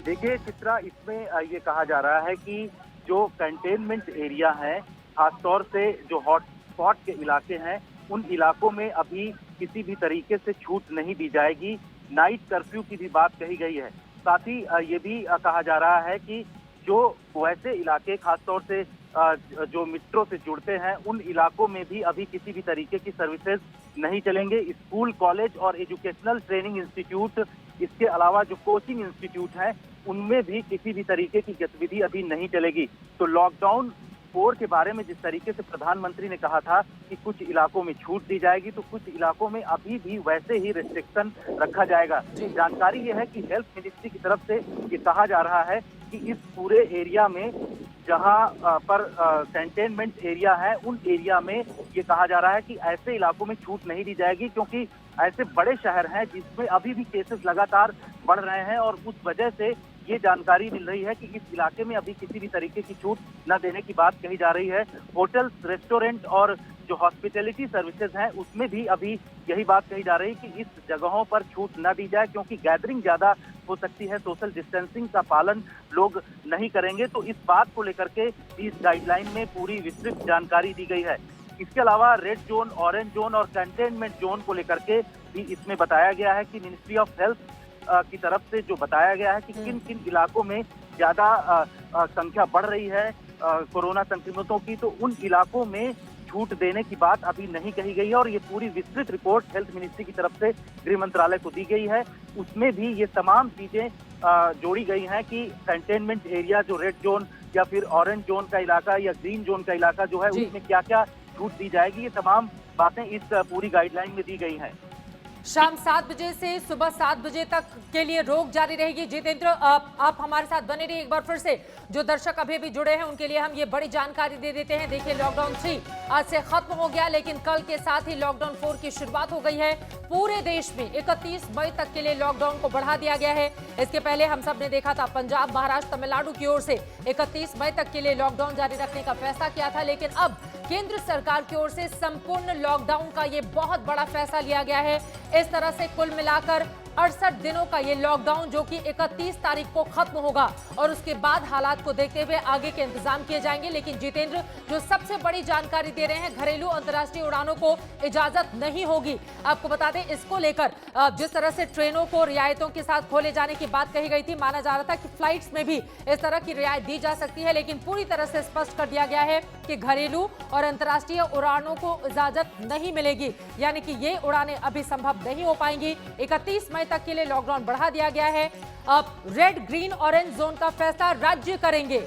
देखिए चित्रा, इसमें ये कहा जा रहा है कि जो कंटेनमेंट एरिया है, खासतौर से जो हॉटस्पॉट के इलाके हैं, उन इलाकों में अभी किसी भी तरीके से छूट नहीं दी जाएगी। नाइट कर्फ्यू की भी बात कही गई है। साथ ही ये भी कहा जा रहा है कि जो वैसे इलाके खासतौर से जो मेट्रो से जुड़ते हैं, उन इलाकों में भी अभी किसी भी तरीके की सर्विसेज नहीं चलेंगे। स्कूल, कॉलेज और एजुकेशनल ट्रेनिंग इंस्टीट्यूट, इसके अलावा जो कोचिंग इंस्टीट्यूट हैं, उनमें भी किसी भी तरीके की गतिविधि अभी नहीं चलेगी। तो लॉकडाउन 4 के बारे में जिस तरीके से प्रधानमंत्री ने कहा था कि कुछ इलाकों में छूट दी जाएगी, तो कुछ इलाकों में अभी भी वैसे ही रिस्ट्रिक्शन रखा जाएगा। जानकारी ये है कि हेल्थ मिनिस्ट्री की तरफ से ये कहा जा रहा है कि इस पूरे एरिया में जहां पर कंटेनमेंट एरिया है, उन एरिया में ये कहा जा रहा है कि ऐसे इलाकों में छूट नहीं दी जाएगी, क्योंकि ऐसे बड़े शहर हैं जिसमें अभी भी केसेस लगातार बढ़ रहे हैं और उस वजह से ये जानकारी मिल रही है कि इस इलाके में अभी किसी भी तरीके की छूट न देने की बात कही जा रही है। होटल्स, रेस्टोरेंट और जो हॉस्पिटैलिटी सर्विसेज हैं, उसमें भी अभी यही बात कही जा रही है कि इस जगहों पर छूट न दी जाए, क्योंकि गैदरिंग ज्यादा हो सकती है, सोशल डिस्टेंसिंग का पालन लोग नहीं करेंगे। तो इस बात को लेकर के इस गाइडलाइन में पूरी विस्तृत जानकारी दी गई है। इसके अलावा रेड जोन, ऑरेंज जोन और कंटेनमेंट जोन को लेकर के भी इसमें बताया गया है कि मिनिस्ट्री ऑफ हेल्थ की तरफ से जो बताया गया है कि किन किन इलाकों में ज्यादा संख्या बढ़ रही है कोरोना संक्रमितों की, तो उन इलाकों में छूट देने की बात अभी नहीं कही गई है। और ये पूरी विस्तृत रिपोर्ट हेल्थ मिनिस्ट्री की तरफ से गृह मंत्रालय को दी गई है। उसमें भी ये तमाम चीजें जोड़ी गई हैं कि कंटेनमेंट एरिया, जो रेड जोन या फिर ऑरेंज जोन का इलाका या ग्रीन जोन का इलाका जो है, उसमें क्या क्या छूट दी जाएगी, ये तमाम बातें इस पूरी गाइडलाइन में दी गई हैं। शाम 7 बजे से सुबह 7 बजे तक के लिए रोक जारी रहेगी। जितेंद्र, आप हमारे साथ बने रहिए। एक बार फिर से जो दर्शक अभी भी जुड़े हैं उनके लिए हम ये बड़ी जानकारी दे देते हैं। देखिए, लॉकडाउन 3 आज से खत्म हो गया, लेकिन कल के साथ ही लॉकडाउन 4 की शुरुआत हो गई है। पूरे देश में 31 मई तक के लिए लॉकडाउन को बढ़ा दिया गया है। इसके पहले हम सब ने देखा था पंजाब, महाराष्ट्र, तमिलनाडु की ओर से 31 मई तक के लिए लॉकडाउन जारी रखने का फैसला किया था, लेकिन अब केंद्र सरकार की ओर से संपूर्ण लॉकडाउन का ये बहुत बड़ा फैसला लिया गया है। इस तरह से कुल मिलाकर 68 दिनों का ये लॉकडाउन जो कि 31 तारीख को खत्म होगा और उसके बाद हालात को देखते हुए आगे के इंतजाम किए जाएंगे। लेकिन जितेंद्र, जो सबसे बड़ी जानकारी दे रहे हैं, घरेलू अंतर्राष्ट्रीय उड़ानों को इजाजत नहीं होगी। आपको बता दें, इसको लेकर जिस तरह से ट्रेनों को रियायतों के साथ खोले जाने की बात कही गई थी, माना जा रहा था कि फ्लाइट्स में भी इस तरह की रियायत दी जा सकती है, लेकिन पूरी तरह से स्पष्ट कर दिया गया है कि घरेलू और अंतर्राष्ट्रीय उड़ानों को इजाजत नहीं मिलेगी, यानी कि ये उड़ानें अभी संभव नहीं हो पाएंगी। 31 मई तक के लिए लॉकडाउन बढ़ा दिया गया है। अब रेड, ग्रीन, ऑरेंज जोन का फैसला राज्य करेंगे।